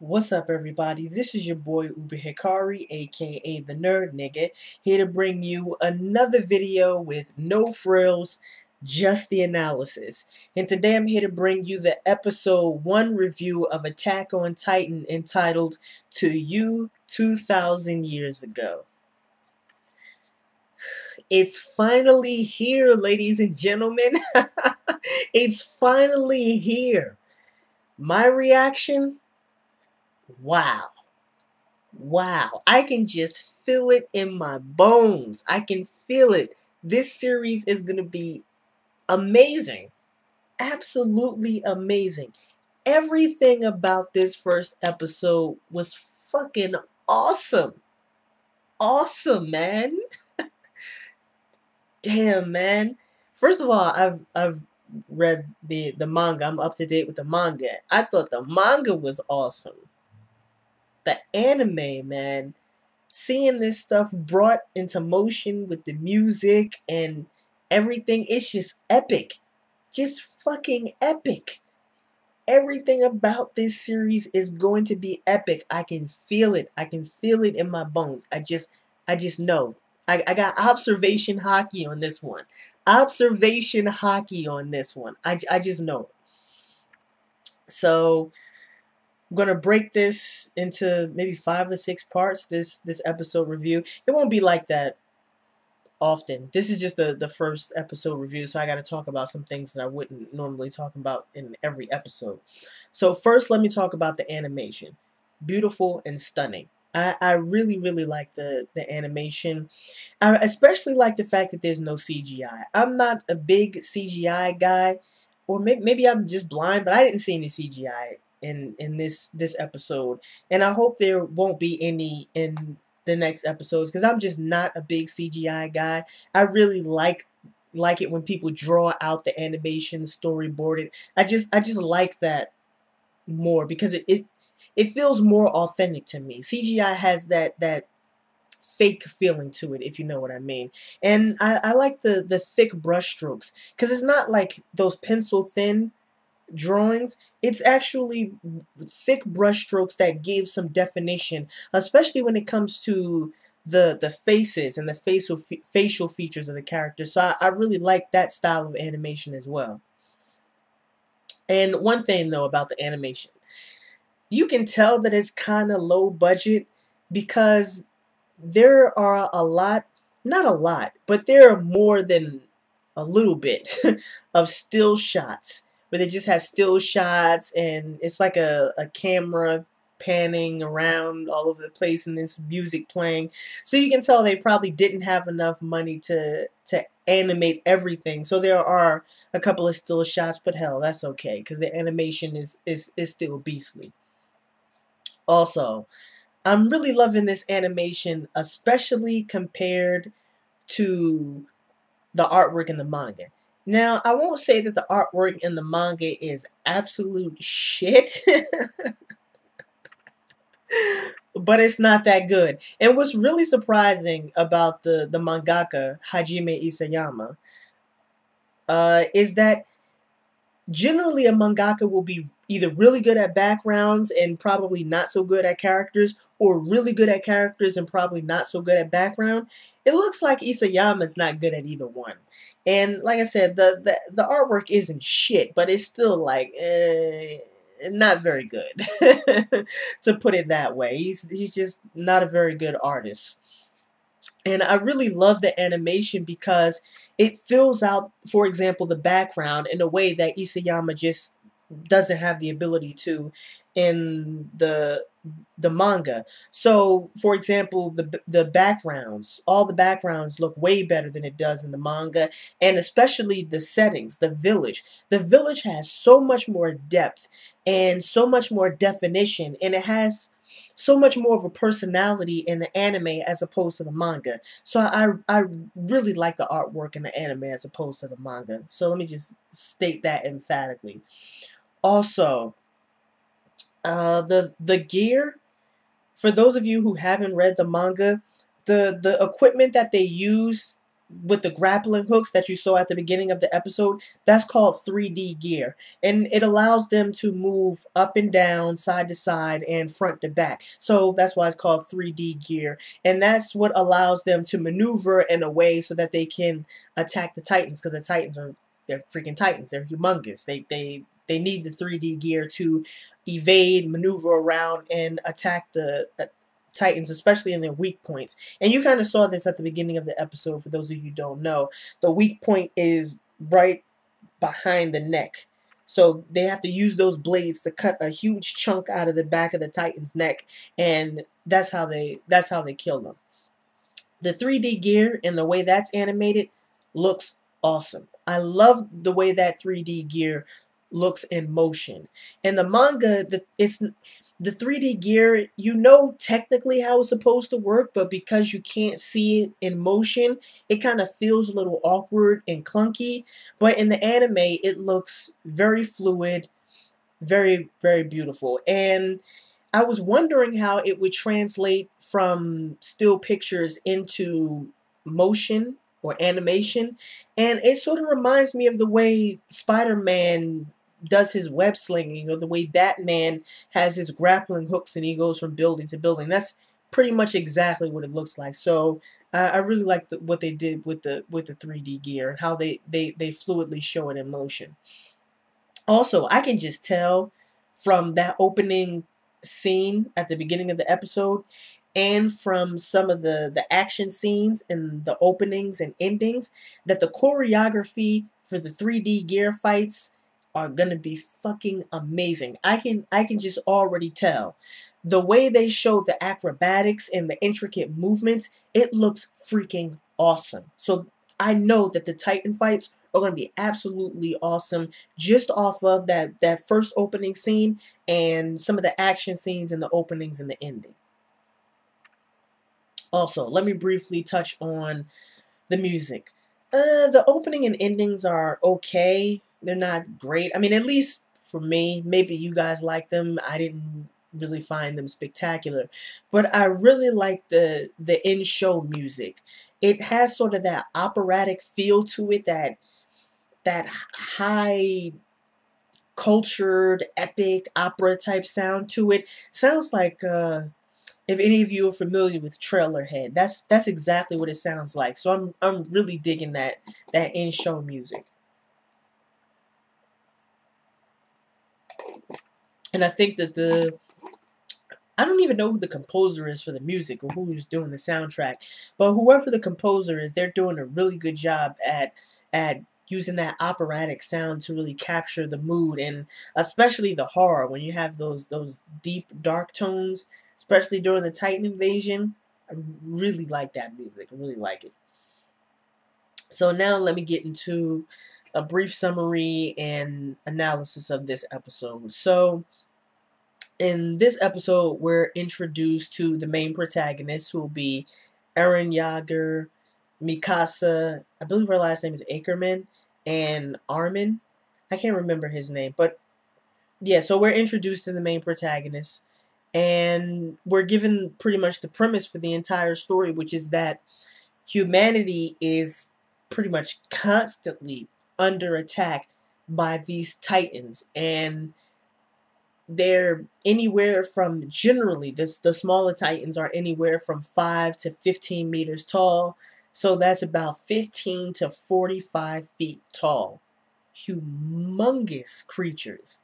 What's up, everybody? This is your boy Uber Hikari, aka the Nerd Nigga, here to bring you another video with no frills, just the analysis. And today I'm here to bring you the episode 1 review of Attack on Titan entitled To You 2,000 Years Ago. It's finally here, ladies and gentlemen. It's finally here. My reaction? Wow. Wow, I can just feel it in my bones. I can feel it. This series is going to be amazing. Absolutely amazing. Everything about this first episode was fucking awesome. Awesome, man. Damn, man. First of all, I've read the manga. I'm up to date with the manga. I thought the manga was awesome. The anime, man, seeing this stuff brought into motion with the music and everything, it's just epic. Just fucking epic. Everything about this series is going to be epic. I can feel it. I can feel it in my bones. I just know. I got observation hockey on this one. Observation hockey on this one. I just know. So I'm gonna break this into maybe 5 or 6 parts. This episode review. It won't be like that often. This is just the first episode review, so I got to talk about some things that I wouldn't normally talk about in every episode. So first, let me talk about the animation. Beautiful and stunning. I really like the animation. I especially like the fact that there's no CGI. I'm not a big CGI guy, or maybe I'm just blind, but I didn't see any CGI in this episode, and I hope there won't be any in the next episodes, because I'm just not a big CGI guy. I really like it when people draw out the animation, storyboard it. I just like that more, because it feels more authentic to me. CGI has that fake feeling to it, if you know what I mean. And I like the thick brush strokes, because it's not like those pencil thin drawings. It's actually thick brush strokes that give some definition, especially when it comes to the faces and the facial features of the characters. So I really like that style of animation as well. And one thing though about the animation, you can tell that it's kind of low budget, because there are a lot, not a lot, but there are more than a little bit of still shots, where they just have still shots and it's like a camera panning around all over the place and then some music playing. So you can tell they probably didn't have enough money to animate everything. So there are a couple of still shots, but hell, that's okay, because the animation is still beastly. Also, I'm really loving this animation, especially compared to the artwork in the manga. Now, I won't say that the artwork in the manga is absolute shit, but it's not that good. And what's really surprising about the mangaka, Hajime Isayama, is that generally a mangaka will be either really good at backgrounds and probably not so good at characters, or really good at characters and probably not so good at background. It looks like Isayama's not good at either one. And like I said, the artwork isn't shit, but it's still like not very good, to put it that way. He's just not a very good artist. And I really love the animation, because it fills out, for example, the background in a way that Isayama just doesn't have the ability to in the manga. So, for example, the backgrounds, all the backgrounds look way better than it does in the manga, and especially the settings, the village. The village has so much more depth and so much more definition, and it has so much more of a personality in the anime as opposed to the manga. So I really like the artwork in the anime as opposed to the manga. So let me just state that emphatically. Also, the gear, for those of you who haven't read the manga, the equipment that they use with the grappling hooks that you saw at the beginning of the episode, that's called 3D gear. And it allows them to move up and down, side to side, and front to back. So that's why it's called 3D gear. And that's what allows them to maneuver in a way so that they can attack the Titans, because the Titans are, they're freaking Titans. They're humongous. They need the 3D gear to evade, maneuver around, and attack the Titans, especially in their weak points. And you kind of saw this at the beginning of the episode, for those of you who don't know. The weak point is right behind the neck. So they have to use those blades to cut a huge chunk out of the back of the Titan's neck, and that's how they kill them. The 3D gear and the way that's animated looks awesome. I love the way that 3D gear looks in motion. And the manga, the 3D gear, you know technically how it's supposed to work, but because you can't see it in motion, it kind of feels a little awkward and clunky. But in the anime, it looks very fluid, very, very beautiful. And I was wondering how it would translate from still pictures into motion or animation. And it sort of reminds me of the way Spider-Man does his web slinging, or the way Batman has his grappling hooks and he goes from building to building. That's pretty much exactly what it looks like. So I really like what they did with the 3D gear and how they fluidly show it in motion. Also, I can just tell from that opening scene at the beginning of the episode, and from some of the action scenes and the openings and endings, that the choreography for the 3D gear fights are gonna be fucking amazing. I can just already tell. The way they show the acrobatics and the intricate movements, it looks freaking awesome. So I know that the Titan fights are going to be absolutely awesome, just off of that first opening scene and some of the action scenes and the openings and the ending. Also, let me briefly touch on the music. The opening and endings are okay. They're not great. I mean, at least for me. Maybe you guys like them. I didn't really find them spectacular. But I really like the in-show music. It has sort of that operatic feel to it, that high cultured epic opera type sound to it. Sounds like if any of you are familiar with Trailerhead, that's exactly what it sounds like. So I'm really digging that in-show music. And I think that I don't even know who the composer is for the music or who's doing the soundtrack, but whoever the composer is, they're doing a really good job at using that operatic sound to really capture the mood, and especially the horror when you have those deep dark tones, especially during the Titan invasion. I really like that music. I really like it. So now let me get into a brief summary and analysis of this episode. So in this episode, we're introduced to the main protagonist, who will be Eren Yeager, Mikasa, I believe her last name is Ackerman, and Armin. I can't remember his name, but yeah, so we're introduced to the main protagonist, and we're given pretty much the premise for the entire story, which is that humanity is pretty much constantly under attack by these titans, and they're anywhere from, generally, the smaller titans are anywhere from 5 to 15 meters tall. So that's about 15 to 45 feet tall. Humongous creatures.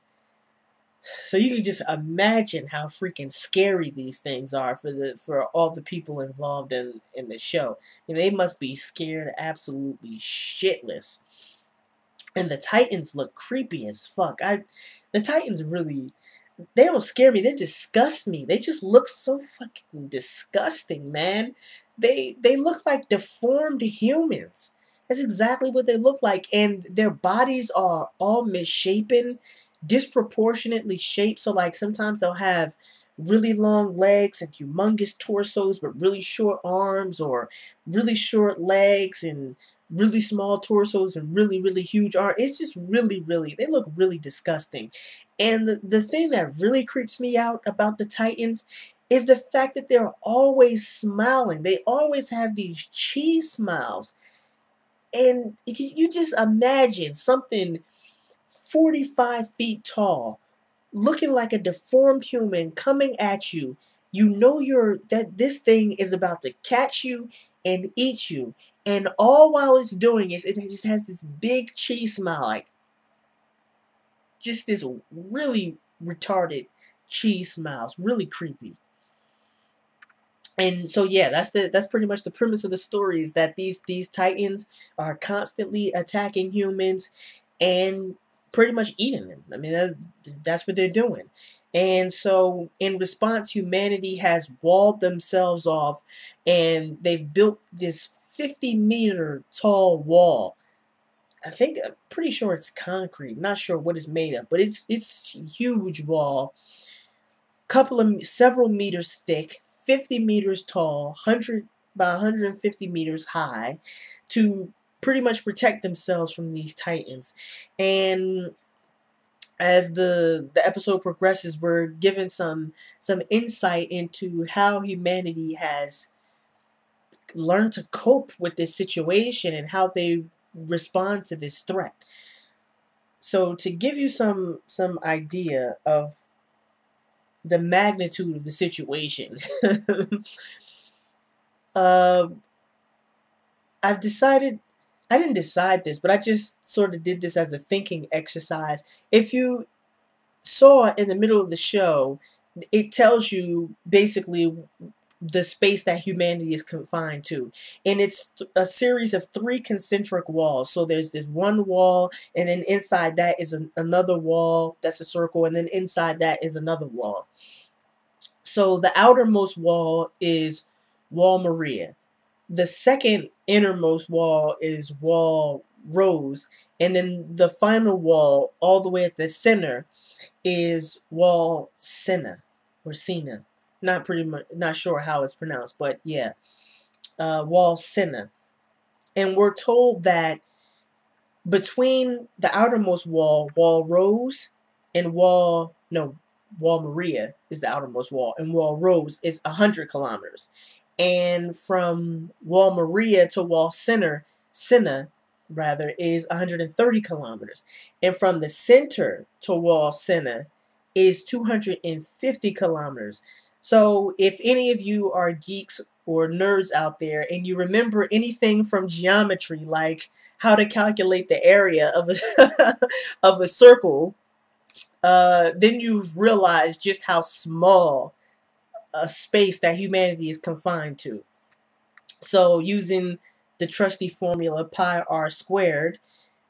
So you can just imagine how freaking scary these things are for all the people involved in the show. And they must be scared absolutely shitless. And the titans look creepy as fuck. The titans really, they don't scare me. They disgust me. They just look so fucking disgusting, man. They look like deformed humans. That's exactly what they look like. And their bodies are all misshapen, disproportionately shaped. So like sometimes they'll have really long legs and humongous torsos, but really short arms, or really short legs and really small torsos and really, really huge arms. It's just really, really, they look really disgusting. And the thing that really creeps me out about the Titans is the fact that they're always smiling. They always have these cheese smiles. And you just imagine something 45 feet tall, looking like a deformed human coming at you. You know that this thing is about to catch you and eat you. And all while it's doing is it just has this big cheese smile, like just this really retarded cheese smile. It's really creepy. And so yeah, that's pretty much the premise of the story, is that these titans are constantly attacking humans and pretty much eating them. I mean, that's what they're doing. And so in response, humanity has walled themselves off, and they've built this 50-meter tall wall. I'm pretty sure it's concrete. Not sure what it's made of, but it's a huge wall, several meters thick, 50 meters tall, 100 by 150 meters high, to pretty much protect themselves from these titans. And as the episode progresses, we're given some insight into how humanity has learned to cope with this situation and how they respond to this threat. So to give you some idea of the magnitude of the situation, uh, I've decided, I didn't decide this, but I just sort of did this as a thinking exercise. If you saw in the middle of the show, it tells you basically the space that humanity is confined to. And it's a series of 3 concentric walls. So there's this one wall, and then inside that is another wall that's a circle, and then inside that is another wall. So the outermost wall is Wall Maria. The second innermost wall is Wall Rose. And then the final wall, all the way at the center, is Wall Senna or Sina. Not sure how it's pronounced, but yeah, Wall Senna. And we're told that between the outermost wall, Wall Rose, and Wall Maria is the outermost wall, and Wall Rose is 100 kilometers. And from Wall Maria to Wall Senna rather, is 130 kilometers. And from the center to Wall Senna is 250 kilometers. So if any of you are geeks or nerds out there and you remember anything from geometry, like how to calculate the area of a of a circle, then you've realized just how small a space that humanity is confined to. So using the trusty formula pi r squared,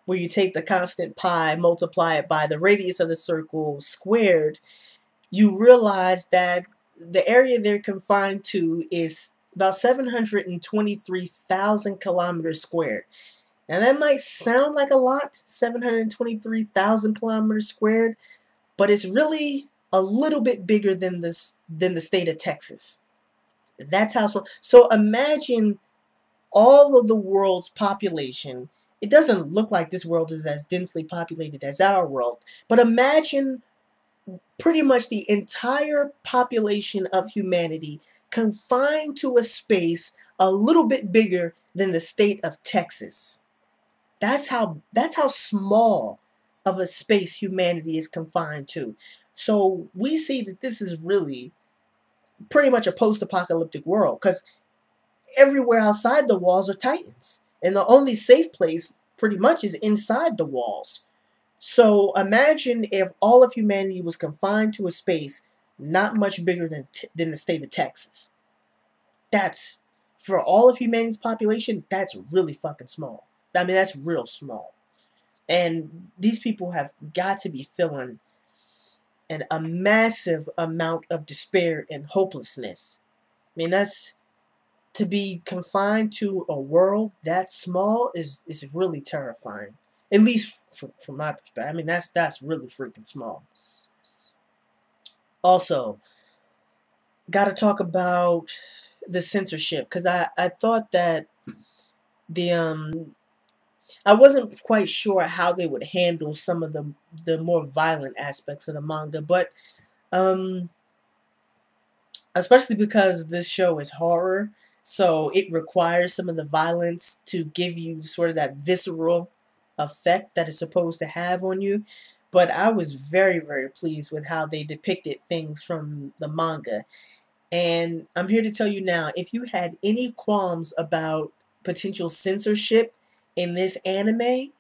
where you take the constant pi, multiply it by the radius of the circle squared, you realize that the area they're confined to is about 723,000 kilometers squared. Now that might sound like a lot, 723,000 kilometers squared, but it's really a little bit bigger than the state of Texas. That's how small. So imagine all of the world's population. It doesn't look like this world is as densely populated as our world, but imagine pretty much the entire population of humanity confined to a space a little bit bigger than the state of Texas. That's how small of a space humanity is confined to. So we see that this is really pretty much a post-apocalyptic world, because everywhere outside the walls are titans, and the only safe place pretty much is inside the walls. So imagine if all of humanity was confined to a space not much bigger than the state of Texas. That's, for all of humanity's population, that's really fucking small. I mean, that's real small. And these people have got to be feeling a massive amount of despair and hopelessness. I mean, that's, to be confined to a world that small is really terrifying. At least from my perspective. I mean, that's really freaking small. Also, got to talk about the censorship, because I thought that I wasn't quite sure how they would handle some of the more violent aspects of the manga, but especially because this show is horror, So it requires some of the violence to give you sort of that visceral effect that it's supposed to have on you. But I was very, very pleased with how they depicted things from the manga. And I'm here to tell you now, if you had any qualms about potential censorship in this anime,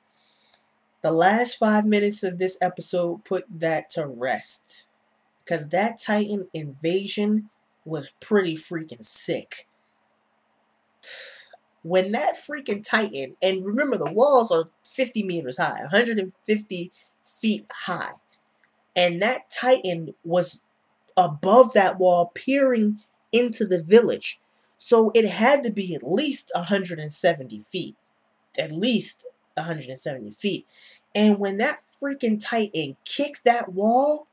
the last 5 minutes of this episode put that to rest. Because that Titan invasion was pretty freaking sick. When that freaking Titan, and remember the walls are 50 meters high, 150 feet high. And that Titan was above that wall, peering into the village. So it had to be at least 170 feet. At least 170 feet. And when that freaking Titan kicked that wall,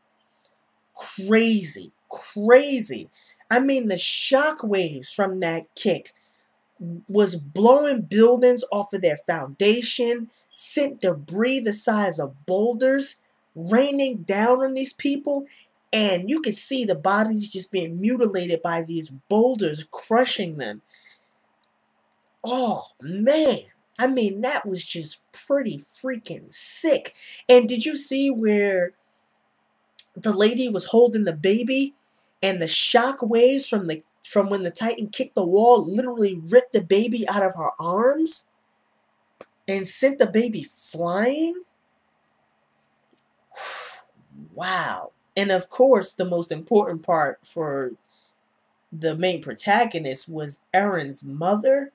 crazy, crazy. I mean, the shock waves from that kick was blowing buildings off of their foundation, sent debris the size of boulders raining down on these people, and you could see the bodies just being mutilated by these boulders crushing them. Oh, man. I mean, that was just pretty freaking sick. And did you see where the lady was holding the baby and the shock waves from when the Titan kicked the wall literally ripped the baby out of her arms and sent the baby flying? Wow. And of course, the most important part for the main protagonist was Erin's mother.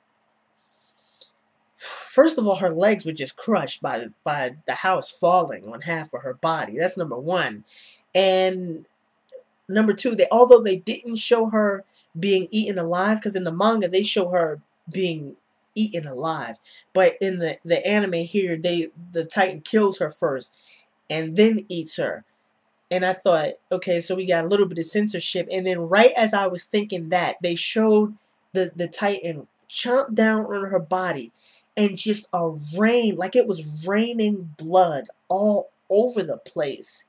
First of all, her legs were just crushed by the house falling on half of her body. That's number one. And number two, although they didn't show her being eaten alive, because in the manga they show her being eaten alive, but in the anime here, the Titan kills her first and then eats her. And I thought, okay, so we got a little bit of censorship. And then right as I was thinking that, they showed the Titan chomp down on her body and just a rain, like it was raining blood all over the place.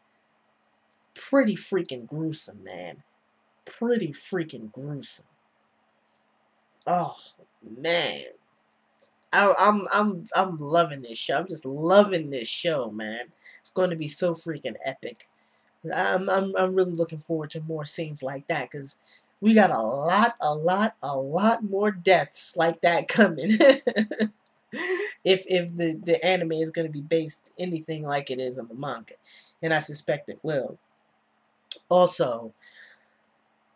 Pretty freaking gruesome, man. Pretty freaking gruesome. Oh, man. I'm loving this show. I'm just loving this show, man. It's going to be so freaking epic. I'm really looking forward to more scenes like that, because we got a lot more deaths like that coming. if the anime is going to be based anything like it is on the manga, and I suspect it will. Also,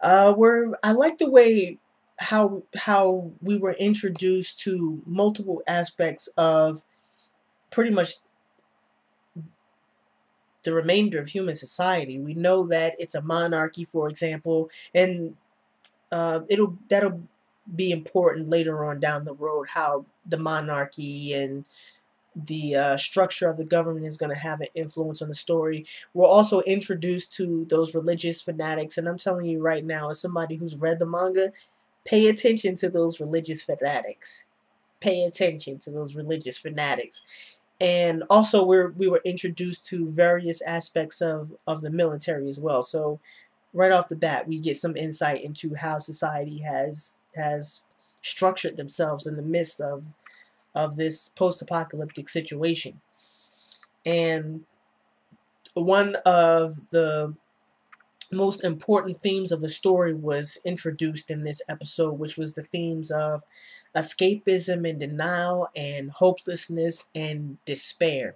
I like the way how we were introduced to multiple aspects of pretty much the remainder of human society. We know that it's a monarchy, for example, and that'll be important later on down the road, how the monarchy and the structure of the government is going to have an influence on the story. We're also introduced to those religious fanatics, and I'm telling you right now, as somebody who's read the manga, pay attention to those religious fanatics. Pay attention to those religious fanatics. And also we were introduced to various aspects of the military as well. So right off the bat, we get some insight into how society has structured themselves in the midst of this post-apocalyptic situation. And one of the most important themes of the story was introduced in this episode, which was the themes of escapism and denial and hopelessness and despair.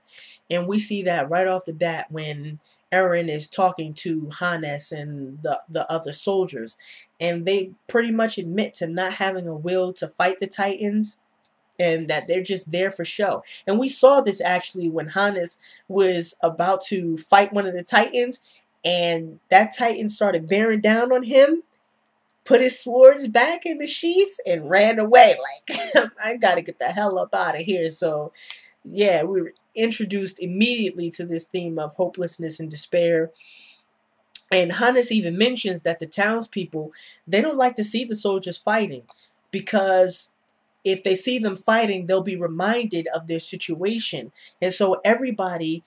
And we see that right off the bat when Eren is talking to Hannes and the other soldiers, and they pretty much admit to not having a will to fight the Titans, and that they're just there for show. And we saw this actually when Hannes was about to fight one of the Titans, and that Titan started bearing down on him, put his swords back in the sheaths, and ran away. Like, I gotta get the hell up out of here. So, yeah, we were introduced immediately to this theme of hopelessness and despair. And Hannes even mentions that the townspeople, they don't like to see the soldiers fighting, because if they see them fighting, they'll be reminded of their situation. And so everybody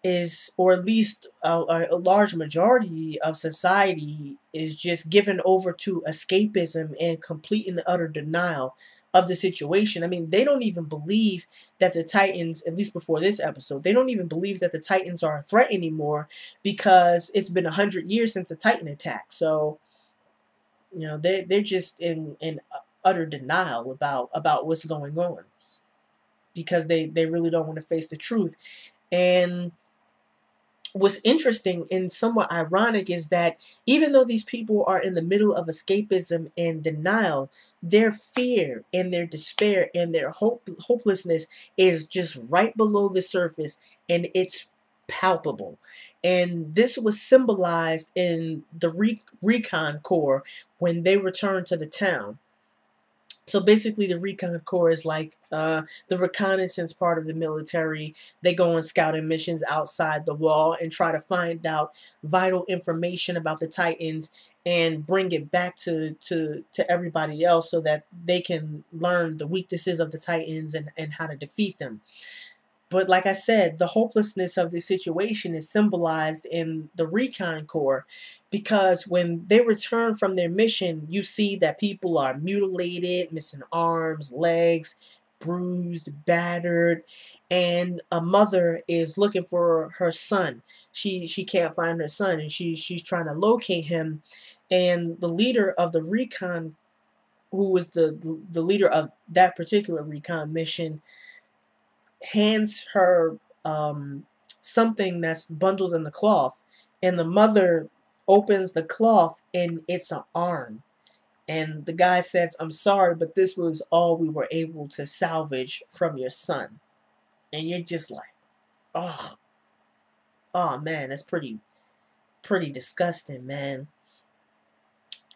is, or at least a large majority of society, is just given over to escapism and complete and utter denial of the situation. I mean, they don't even believe that the Titans, at least before this episode, they don't even believe that the Titans are a threat anymore, because it's been 100 years since the Titan attack. So, you know, they're just in utter denial about what's going on, because they really don't want to face the truth. And what's interesting and somewhat ironic is that even though these people are in the middle of escapism and denial, their fear and their despair and their hopelessness is just right below the surface, and it's palpable. And this was symbolized in the recon corps when they returned to the town. So basically, the recon corps is like the reconnaissance part of the military. They go on scouting missions outside the wall and try to find out vital information about the Titans and bring it back to everybody else, so that they can learn the weaknesses of the Titans and how to defeat them. But like I said, the hopelessness of the situation is symbolized in the recon corps, because when they return from their mission, you see that people are mutilated, missing arms, legs, bruised, battered, and a mother is looking for her son. She can't find her son, and she's trying to locate him. And the leader of the recon, who was the leader of that particular recon mission, hands her something that's bundled in the cloth, and the mother opens the cloth and it's an arm. And the guy says, "I'm sorry, but this was all we were able to salvage from your son." And you're just like, oh, oh man, that's pretty disgusting, man.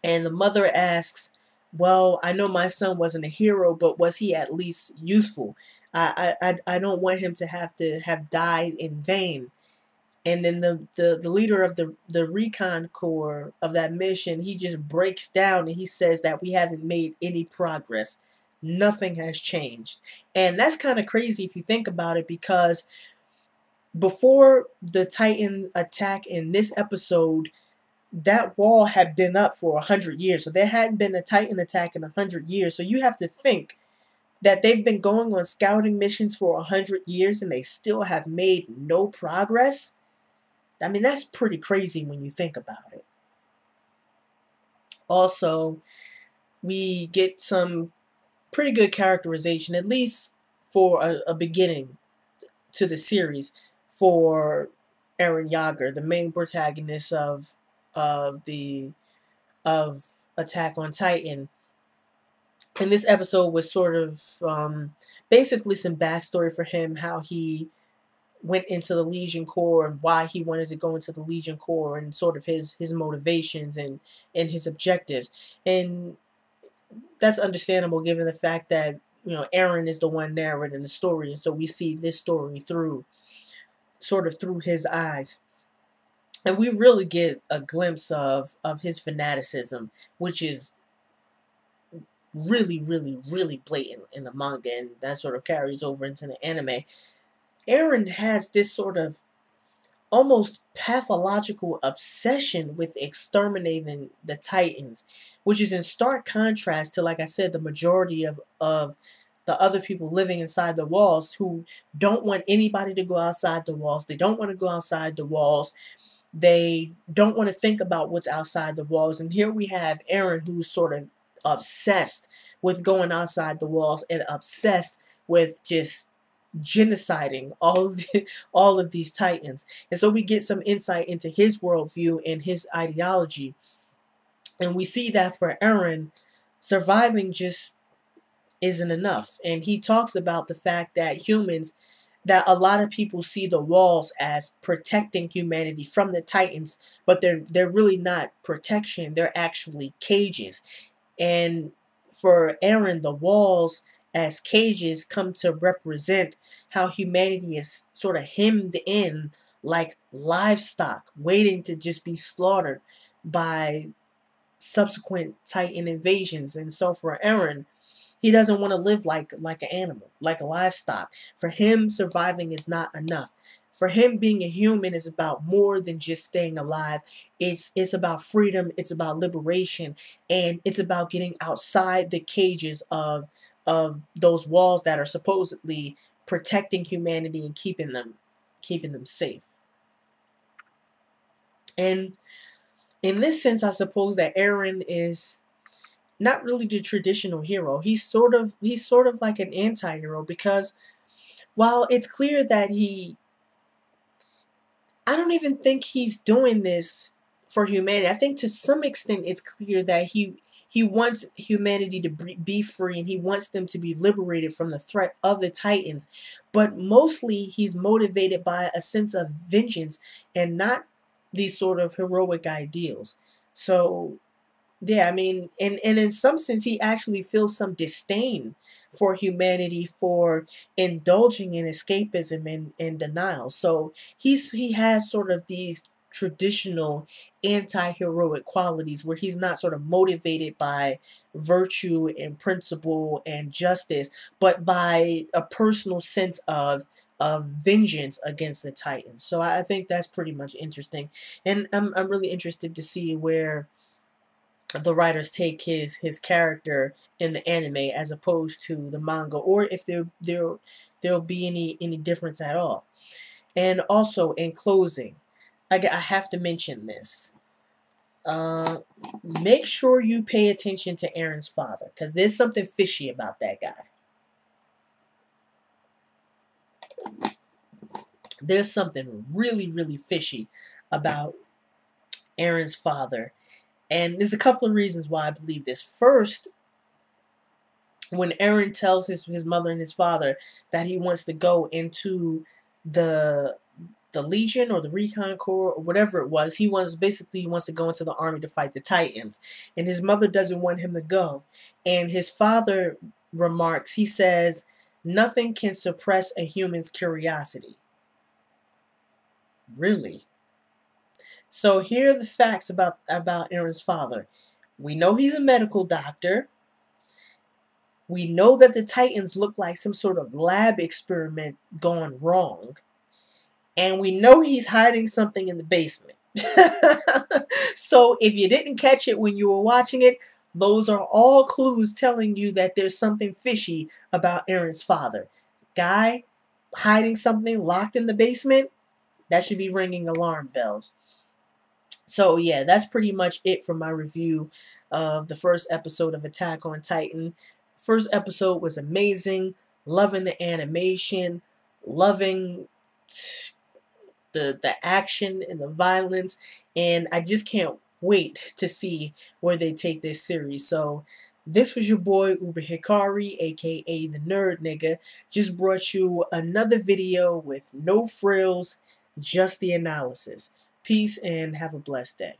And the mother asks, "Well, I know my son wasn't a hero, but was he at least useful? I don't want him to have died in vain." And then the leader of the recon corps of that mission, he just breaks down and he says that we haven't made any progress. Nothing has changed. And that's kind of crazy if you think about it, because before the Titan attack in this episode, that wall had been up for 100 years. So there hadn't been a Titan attack in 100 years. So you have to think that they've been going on scouting missions for 100 years and they still have made no progress. I mean, that's pretty crazy when you think about it. Also, we get some pretty good characterization, at least for a beginning to the series, for Eren Yeager, the main protagonist of the of Attack on Titan. And this episode was sort of basically some backstory for him, how he went into the Legion Corps and why he wanted to go into the Legion Corps, and sort of his motivations and his objectives. And that's understandable given the fact that, you know, Eren is the one narrating the story, and so we see this story through his eyes. And we really get a glimpse of his fanaticism, which is really, really, really blatant in the manga, and that sort of carries over into the anime. Eren has this sort of almost pathological obsession with exterminating the Titans, which is in stark contrast to, like I said, the majority of the other people living inside the walls, who don't want anybody to go outside the walls. They don't want to go outside the walls. They don't want to think about what's outside the walls. And here we have Eren, who's sort of obsessed with going outside the walls and obsessed with just genociding all of these Titans. And so we get some insight into his worldview and his ideology. And we see that for Eren, surviving just isn't enough. And he talks about the fact that that a lot of people see the walls as protecting humanity from the Titans, but they're really not protection. They're actually cages. And for Eren, the walls as cages come to represent how humanity is sort of hemmed in like livestock, waiting to just be slaughtered by subsequent Titan invasions. And so for Eren, he doesn't want to live like an animal, like a livestock. For him, surviving is not enough. For him, being a human is about more than just staying alive. It's about freedom, it's about liberation, and it's about getting outside the cages of those walls that are supposedly protecting humanity and keeping them safe. And in this sense, I suppose that Eren is not really the traditional hero. He's sort of like an anti-hero, because while it's clear that I don't even think he's doing this for humanity. I think to some extent it's clear that he wants humanity to be free, and he wants them to be liberated from the threat of the Titans. But mostly he's motivated by a sense of vengeance and not these sort of heroic ideals. So yeah, I mean, and in some sense, he actually feels some disdain for humanity for indulging in escapism and denial. So he has sort of these traditional anti-heroic qualities where he's not sort of motivated by virtue and principle and justice, but by a personal sense of vengeance against the Titans. So I think that's pretty much interesting, and I'm really interested to see where the writers take his character in the anime as opposed to the manga, or if there'll be any difference at all. And also, in closing, I have to mention this. Uh, Make sure you pay attention to Eren's father, because there's something fishy about that guy. There's something really fishy about Eren's father. And there's a couple of reasons why I believe this. First, when Eren tells his mother and his father that he wants to go into the Legion or the Recon Corps or whatever it was, he wants to go into the army to fight the Titans, and his mother doesn't want him to go. And his father remarks, he says, "Nothing can suppress a human's curiosity." Really? So here are the facts about Eren's father. We know he's a medical doctor. We know that the Titans look like some sort of lab experiment gone wrong. And we know he's hiding something in the basement. So if you didn't catch it when you were watching it, those are all clues telling you that there's something fishy about Eren's father. Guy hiding something locked in the basement, that should be ringing alarm bells. So yeah, that's pretty much it for my review of the first episode of Attack on Titan. First episode was amazing. Loving the animation, loving the action and the violence, and I just can't wait to see where they take this series. So this was your boy Uber Hikari, aka the Nerd Nigga. Just brought you another video with no frills, just the analysis. Peace and have a blessed day.